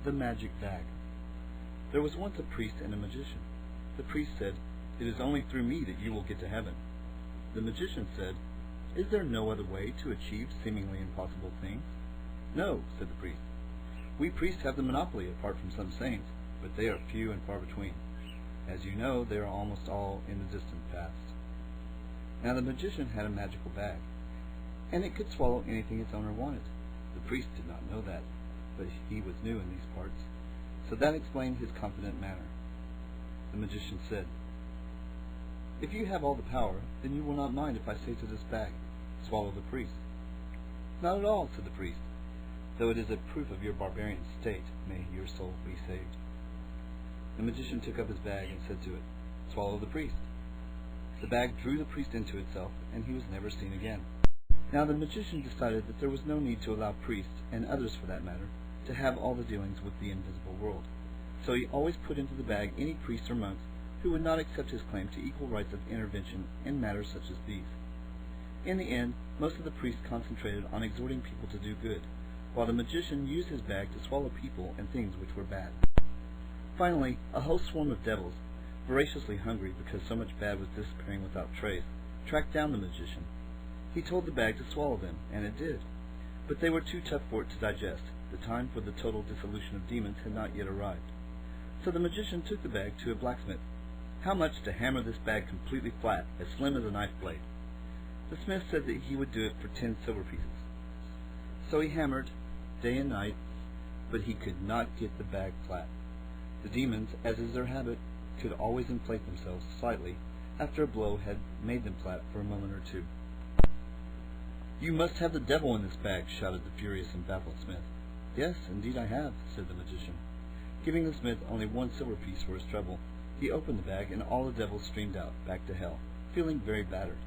The Magic Bag. There was once a priest and a magician. The priest said, "It is only through me that you will get to heaven." The magician said, "Is there no other way to achieve seemingly impossible things?" "No," said the priest. "We priests have the monopoly apart from some saints, but they are few and far between. As you know, they are almost all in the distant past." Now the magician had a magical bag, and it could swallow anything its owner wanted. The priest did not know that, but he was new in these parts, so that explained his confident manner. The magician said, "If you have all the power, then you will not mind if I say to this bag, 'Swallow the priest.'" "Not at all," said the priest, "though it is a proof of your barbarian state. May your soul be saved." The magician took up his bag and said to it, "Swallow the priest." The bag drew the priest into itself, and he was never seen again. Now the magician decided that there was no need to allow priests, and others for that matter, to have all the dealings with the invisible world. So he always put into the bag any priests or monks who would not accept his claim to equal rights of intervention in matters such as these. In the end, most of the priests concentrated on exhorting people to do good, while the magician used his bag to swallow people and things which were bad. Finally, a whole swarm of devils, voraciously hungry because so much bad was disappearing without trace, tracked down the magician. He told the bag to swallow them, and it did. But they were too tough for it to digest. The time for the total dissolution of demons had not yet arrived. So the magician took the bag to a blacksmith. How much to hammer this bag completely flat, as slim as a knife blade? The smith said that he would do it for 10 silver pieces. So he hammered, day and night, but he could not get the bag flat. The demons, as is their habit, could always inflate themselves slightly after a blow had made them flat for a moment or two. "You must have the devil in this bag," shouted the furious and baffled smith. "Yes, indeed I have," said the magician. Giving the smith only 1 silver piece for his trouble, he opened the bag, and all the devils streamed out, back to hell, feeling very battered.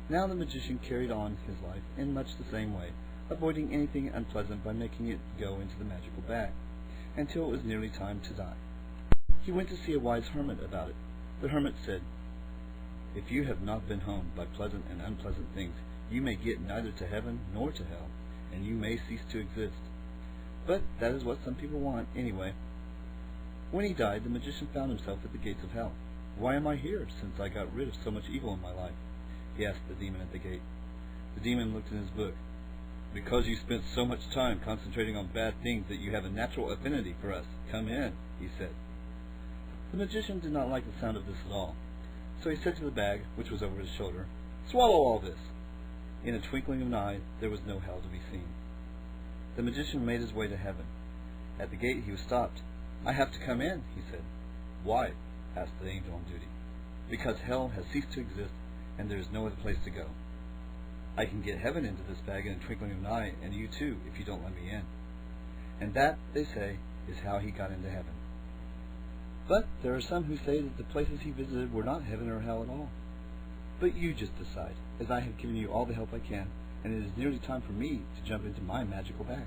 Now the magician carried on his life in much the same way, avoiding anything unpleasant by making it go into the magical bag, until it was nearly time to die. He went to see a wise hermit about it. The hermit said, "If you have not been honed by pleasant and unpleasant things, you may get neither to heaven nor to hell, and you may cease to exist. But that is what some people want, anyway." When he died, the magician found himself at the gates of hell. "Why am I here, since I got rid of so much evil in my life?" he asked the demon at the gate. The demon looked in his book. "Because you spent so much time concentrating on bad things that you have a natural affinity for us. Come in," he said. The magician did not like the sound of this at all, so he said to the bag, which was over his shoulder, "Swallow all this." In a twinkling of an eye, there was no hell to be seen. The magician made his way to heaven. At the gate he was stopped. "I have to come in," he said. "Why?" asked the angel on duty. "Because hell has ceased to exist, and there is no other place to go. I can get heaven into this bag in a twinkling of an eye, and you too, if you don't let me in." And that, they say, is how he got into heaven. But there are some who say that the places he visited were not heaven or hell at all. But you just decide, as I have given you all the help I can, and it is nearly time for me to jump into my magical bag.